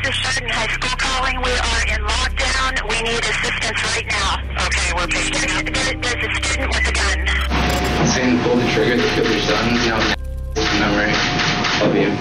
is Chardon High School calling. We are in lockdown. We need assistance right now. Okay, we're picking up. There's a student with a gun. Saying pull the trigger to kill your son, memory of you.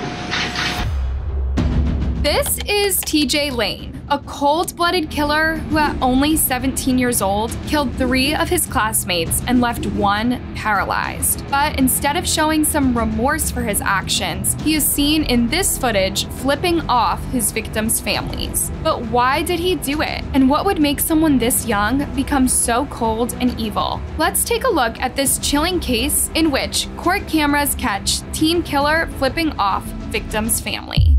This is TJ Lane, a cold-blooded killer who at only 17 years old killed 3 of his classmates and left 1 paralyzed. But instead of showing some remorse for his actions, he is seen in this footage flipping off his victims' families. But why did he do it? And what would make someone this young become so cold and evil? Let's take a look at this chilling case in which court cameras catch teen killer flipping off victim's family.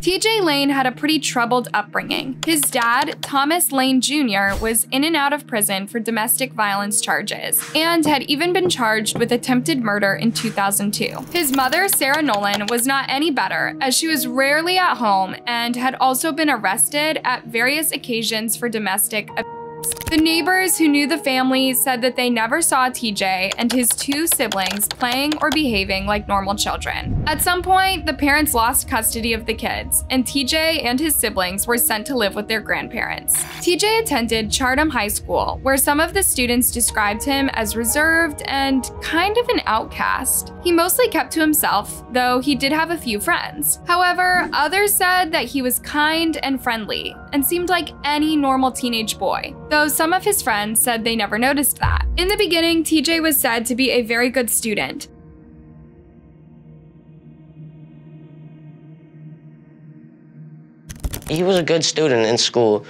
TJ Lane had a pretty troubled upbringing. His dad, Thomas Lane Jr., was in and out of prison for domestic violence charges and had even been charged with attempted murder in 2002. His mother, Sarah Nolan, was not any better, as she was rarely at home and had also been arrested at various occasions for domestic abuse. The neighbors who knew the family said that they never saw TJ and his 2 siblings playing or behaving like normal children. At some point, the parents lost custody of the kids, and TJ and his siblings were sent to live with their grandparents. TJ attended Chardon High School, where some of the students described him as reserved and kind of an outcast. He mostly kept to himself, though he did have a few friends. However, others said that he was kind and friendly and seemed like any normal teenage boy, though some of his friends said they never noticed that. In the beginning, TJ was said to be a very good student. He was a good student in school,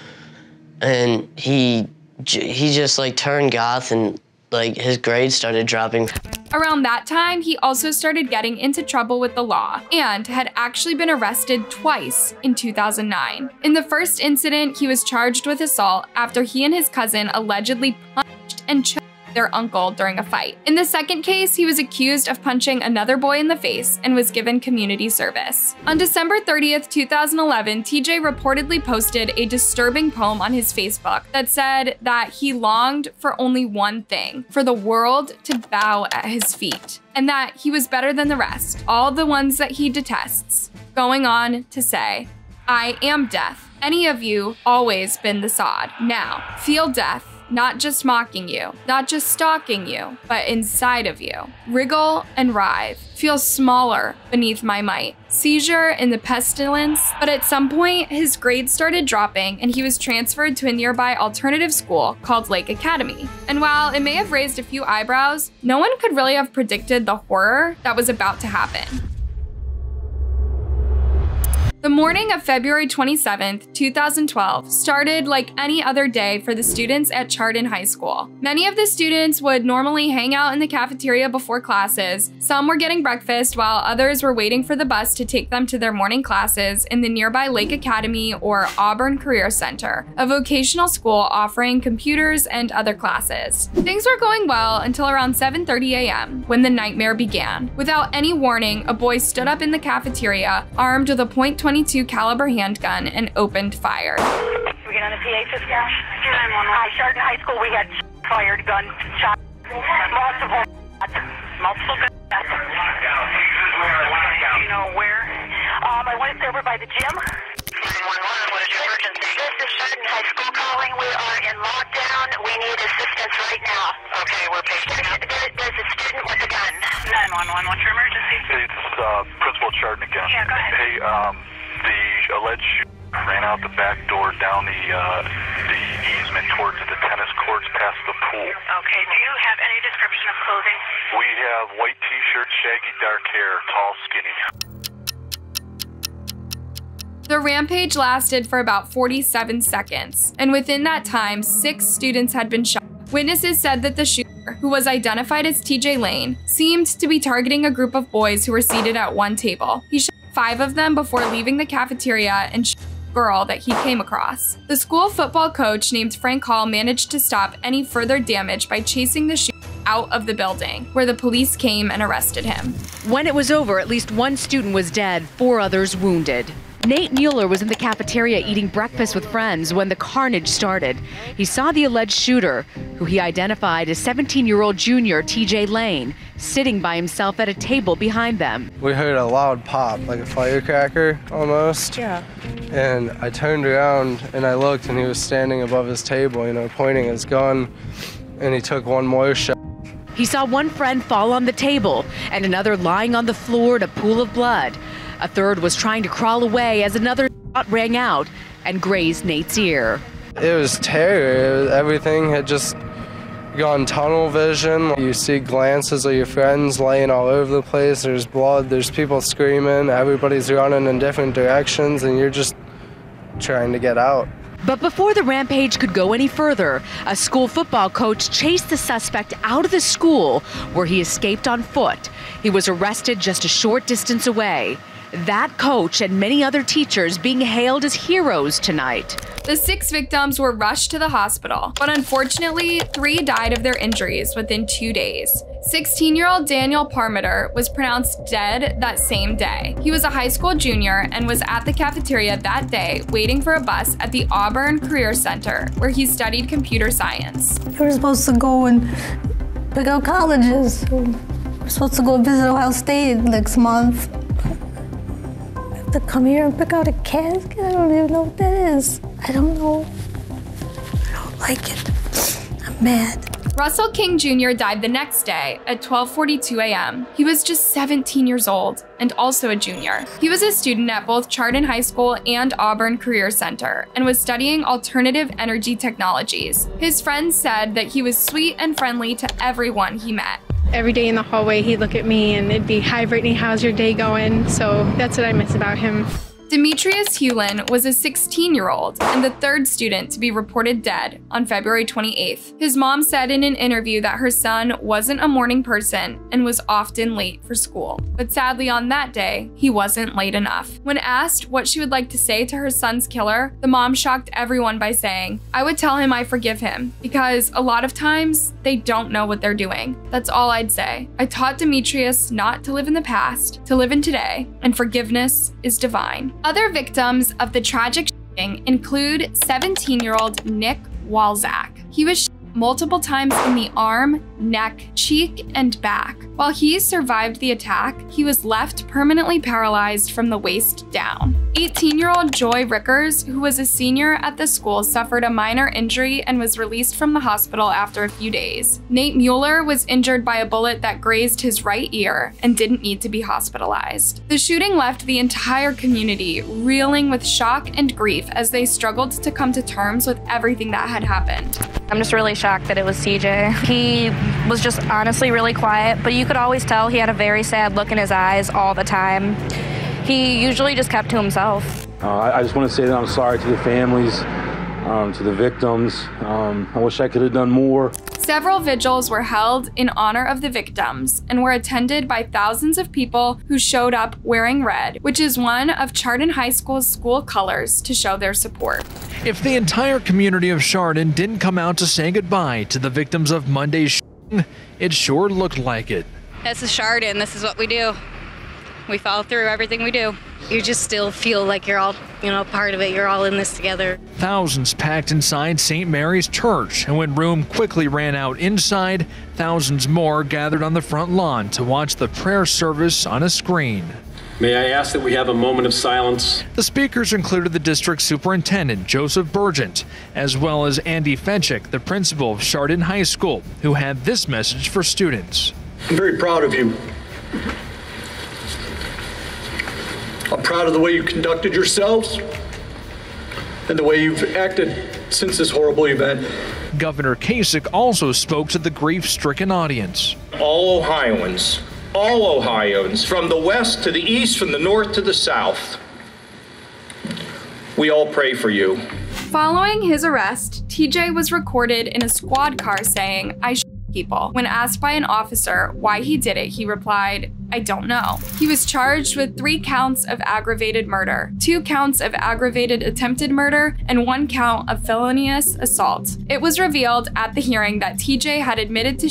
and he just like turned goth, and like his grades started dropping. Around that time, he also started getting into trouble with the law and had actually been arrested twice in 2009. In the first incident, he was charged with assault after he and his cousin allegedly punched and choked their uncle during a fight. In the second case, he was accused of punching another boy in the face and was given community service. On December 30th, 2011, TJ reportedly posted a disturbing poem on his Facebook that said that he longed for only one thing, for the world to bow at his feet, and that he was better than the rest, all the ones that he detests, going on to say, "I am death. Any of you always been the sod. Now, feel death. Not just mocking you, not just stalking you, but inside of you. Wriggle and writhe. Feel smaller beneath my might. Seizure in the pestilence." But at some point, his grades started dropping and he was transferred to a nearby alternative school called Lake Academy. And while it may have raised a few eyebrows, no one could really have predicted the horror that was about to happen. The morning of February 27th, 2012 started like any other day for the students at Chardon High School. Many of the students would normally hang out in the cafeteria before classes. Some were getting breakfast while others were waiting for the bus to take them to their morning classes in the nearby Lake Academy or Auburn Career Center, a vocational school offering computers and other classes. Things were going well until around 7:30 a.m. when the nightmare began. Without any warning, a boy stood up in the cafeteria armed with a .22 caliber handgun and opened fire. We get on the PA system. Hi, Chardon High School. We had fired gun shot. Multiple guns. You know where? I went over by the gym. 911, what is your emergency? This is Chardon High School calling. We are in lockdown. We need assistance right now. Okay, we're picking up. There's a student with a gun. 911, what's your emergency? It's Principal Chardon again. Yeah, go ahead. Hey, the alleged shooter ran out the back door down the easement towards the tennis courts past the pool. Okay, do you have any description of clothing? We have white t-shirt, shaggy dark hair, tall, skinny. The rampage lasted for about 47 seconds, and within that time, 6 students had been shot. Witnesses said that the shooter, who was identified as TJ Lane, seemed to be targeting a group of boys who were seated at one table. He shot 5 of them before leaving the cafeteria and shot a girl that he came across. The school football coach named Frank Hall managed to stop any further damage by chasing the shooter out of the building, where the police came and arrested him. When it was over, at least 1 student was dead, 4 others wounded. Nate Mueller was in the cafeteria eating breakfast with friends when the carnage started. He saw the alleged shooter, who he identified as 17-year-old junior TJ Lane, sitting by himself at a table behind them. We heard a loud pop, like a firecracker almost. Yeah. And I turned around and I looked, and he was standing above his table, pointing his gun, and he took one more shot. He saw one friend fall on the table and another lying on the floor in a pool of blood. A third was trying to crawl away as another shot rang out and grazed Nate's ear. It was terror. Everything had just gone tunnel vision. You see glances of your friends laying all over the place. There's blood, there's people screaming, everybody's running in different directions, and you're just trying to get out. But before the rampage could go any further, a school football coach chased the suspect out of the school, where he escaped on foot. He was arrested just a short distance away. That coach and many other teachers being hailed as heroes tonight. The 6 victims were rushed to the hospital, but unfortunately, 3 died of their injuries within 2 days. 16-year-old Daniel Parmeter was pronounced dead that same day. He was a high school junior and was at the cafeteria that day waiting for a bus at the Auburn Career Center, where he studied computer science. We were supposed to go and pick out colleges. We're supposed to go visit Ohio State next month. To come here and pick out a casket, I don't even know what that is. I don't know. I don't like it. I'm mad. Russell King Jr. died the next day at 12:42 a.m. He was just 17 years old and also a junior. He was a student at both Chardon High School and Auburn Career Center and was studying alternative energy technologies. His friends said that he was sweet and friendly to everyone he met. Every day in the hallway, he'd look at me and it'd be, "Hi, Brittany, how's your day going?" So that's what I miss about him. Demetrius Hewlin was a 16-year-old and the 3rd student to be reported dead on February 28th. His mom said in an interview that her son wasn't a morning person and was often late for school. But sadly on that day, he wasn't late enough. When asked what she would like to say to her son's killer, the mom shocked everyone by saying, "I would tell him I forgive him, because a lot of times they don't know what they're doing. That's all I'd say. I taught Demetrius not to live in the past, to live in today, and forgiveness is divine." Other victims of the tragic shooting include 17-year-old Nick Walzak. He was shot multiple times in the arm, neck, cheek, and back. While he survived the attack, he was left permanently paralyzed from the waist down. 18-year-old Joy Rickers, who was a senior at the school, suffered a minor injury and was released from the hospital after a few days. Nate Mueller was injured by a bullet that grazed his right ear and didn't need to be hospitalized. The shooting left the entire community reeling with shock and grief as they struggled to come to terms with everything that had happened. I'm just really shocked that it was TJ. He was just honestly really quiet, but you could always tell he had a very sad look in his eyes all the time. He usually just kept to himself. I just want to say that I'm sorry to the families, to the victims. I wish I could have done more. Several vigils were held in honor of the victims and were attended by thousands of people who showed up wearing red, which is one of Chardon High School's school colors, to show their support. If the entire community of Chardon didn't come out to say goodbye to the victims of Monday's shooting, it sure looked like it. This is Chardon. This is what we do. We follow through everything we do. You just still feel like you're all, part of it. You're all in this together. Thousands packed inside St. Mary's Church, and when room quickly ran out inside, thousands more gathered on the front lawn to watch the prayer service on a screen. May I ask that we have a moment of silence? The speakers included the district superintendent, Joseph Burgent, as well as Andy Fenchick, the principal of Chardon High School, who had this message for students. I'm very proud of you. I'm proud of the way you conducted yourselves and the way you've acted since this horrible event. Governor Kasich also spoke to the grief-stricken audience. All Ohioans, from the west to the east, from the north to the south, we all pray for you. Following his arrest, TJ was recorded in a squad car saying, "I shot people." When asked by an officer why he did it, he replied, "I don't know." He was charged with 3 counts of aggravated murder, 2 counts of aggravated attempted murder, and 1 count of felonious assault. It was revealed at the hearing that TJ had admitted to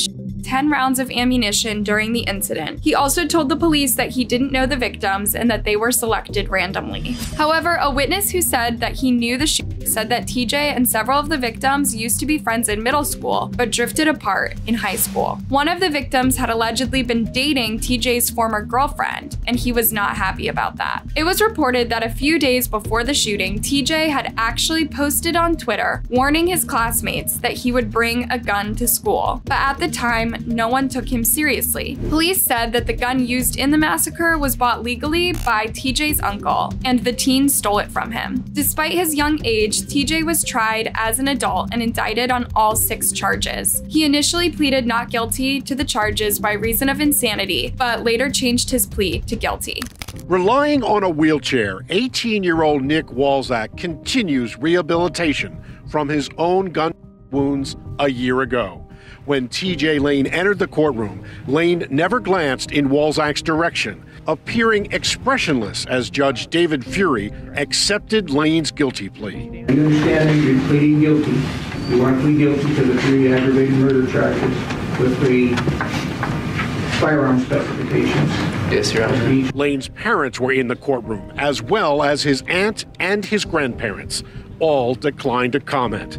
10 rounds of ammunition during the incident. He also told the police that he didn't know the victims and that they were selected randomly. However, a witness who said that he knew the shooter said that TJ and several of the victims used to be friends in middle school, but drifted apart in high school. One of the victims had allegedly been dating TJ's former girlfriend, and he was not happy about that. It was reported that a few days before the shooting, TJ had actually posted on Twitter warning his classmates that he would bring a gun to school, but at the time, no one took him seriously. Police said that the gun used in the massacre was bought legally by TJ's uncle, and the teen stole it from him. Despite his young age, TJ was tried as an adult and indicted on all 6 charges. He initially pleaded not guilty to the charges by reason of insanity, but later changed his plea to guilty. Relying on a wheelchair, 18-year-old Nick Walczak continues rehabilitation from his own gun wounds a year ago. When TJ Lane entered the courtroom, Lane never glanced in Walczak's direction, appearing expressionless as Judge David Fury accepted Lane's guilty plea. I understand that you're pleading guilty. You want to plead guilty to the 3 aggravated murder charges with the firearm specifications. Yes, Your Honor. Lane's parents were in the courtroom, as well as his aunt and his grandparents. All declined to comment.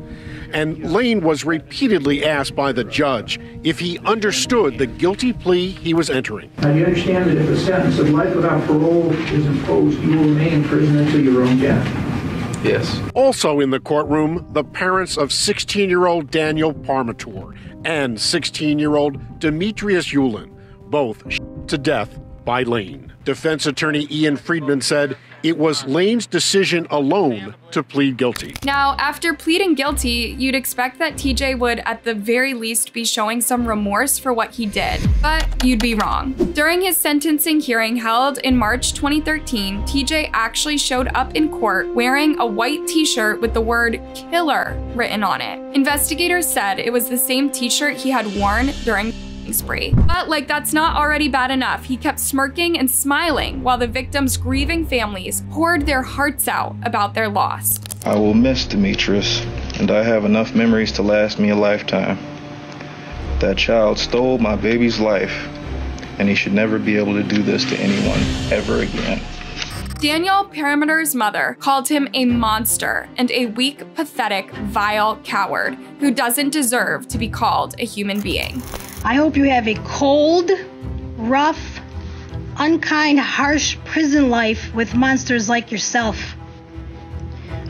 And Lane was repeatedly asked by the judge if he understood the guilty plea he was entering. Now, do you understand that if a sentence of life without parole is imposed, you will remain in prison until your own death? Yes. Also in the courtroom, the parents of 16-year-old Daniel Parmatour and 16-year-old Demetrius Yulin, both shot to death by Lane. Defense attorney Ian Friedman said it was Lane's decision alone to plead guilty. Now, after pleading guilty, you'd expect that TJ would at the very least be showing some remorse for what he did, but you'd be wrong. During his sentencing hearing held in March 2013, TJ actually showed up in court wearing a white t-shirt with the word killer written on it. Investigators said it was the same t-shirt he had worn during spree. But like that's not already bad enough, he kept smirking and smiling while the victims' grieving families poured their hearts out about their loss. I will miss Demetrius, and I have enough memories to last me a lifetime. That child stole my baby's life, and he should never be able to do this to anyone ever again. Daniel Parmatour's mother called him a monster and a weak, pathetic, vile coward who doesn't deserve to be called a human being. I hope you have a cold, rough, unkind, harsh prison life with monsters like yourself.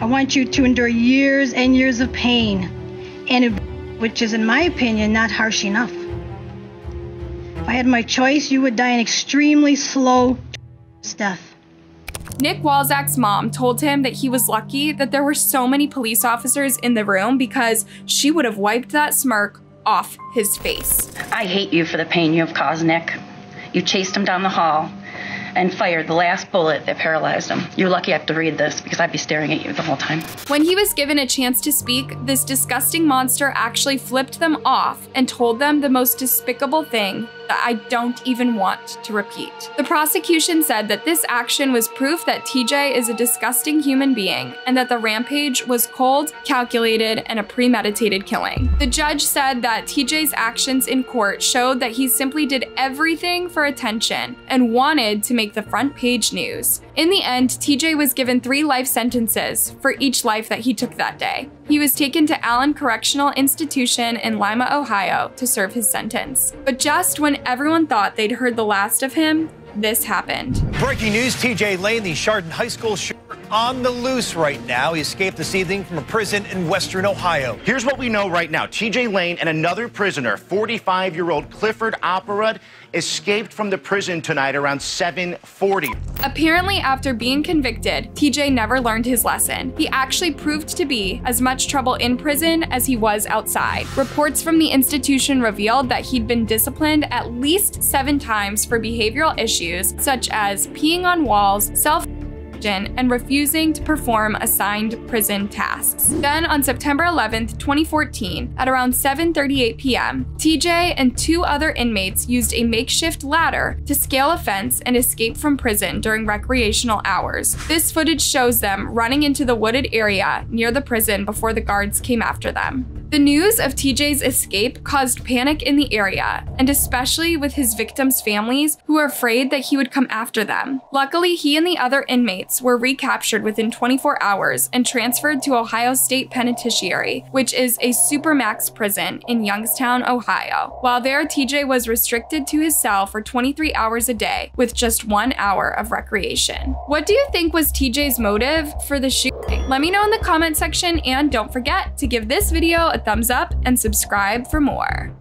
I want you to endure years and years of pain, and which is, in my opinion, not harsh enough. If I had my choice, you would die an extremely slow death. Nick Walczak's mom told him that he was lucky that there were so many police officers in the room because she would have wiped that smirk off his face. I hate you for the pain you have caused, Nick. You chased him down the hall and fired the last bullet that paralyzed him. You're lucky I have to read this because I'd be staring at you the whole time. When he was given a chance to speak, this disgusting monster actually flipped them off and told them the most despicable thing that I don't even want to repeat. The prosecution said that this action was proof that TJ is a disgusting human being and that the rampage was cold, calculated, and a premeditated killing. The judge said that TJ's actions in court showed that he simply did everything for attention and wanted to make the front page news. In the end, TJ was given 3 life sentences for each life that he took that day. He was taken to Allen Correctional Institution in Lima, Ohio to serve his sentence. But just when everyone thought they'd heard the last of him, this happened. Breaking news, TJ Lane, the Chardon High School shooter, on the loose right now. He escaped this evening from a prison in Western Ohio. Here's what we know right now. TJ Lane and another prisoner, 45-year-old Clifford Opperud, escaped from the prison tonight around 7:40. Apparently, after being convicted, TJ never learned his lesson. He actually proved to be as much trouble in prison as he was outside. Reports from the institution revealed that he'd been disciplined at least 7 times for behavioral issues such as peeing on walls, and refusing to perform assigned prison tasks. Then on September 11th, 2014, at around 7:38 p.m., TJ and 2 other inmates used a makeshift ladder to scale a fence and escape from prison during recreational hours. This footage shows them running into the wooded area near the prison before the guards came after them. The news of TJ's escape caused panic in the area, and especially with his victims' families who were afraid that he would come after them. Luckily, he and the other inmates were recaptured within 24 hours and transferred to Ohio State Penitentiary, which is a supermax prison in Youngstown, Ohio. While there, TJ was restricted to his cell for 23 hours a day with just 1 hour of recreation. What do you think was TJ's motive for the shooting? Let me know in the comment section, and don't forget to give this video a thumbs up and subscribe for more.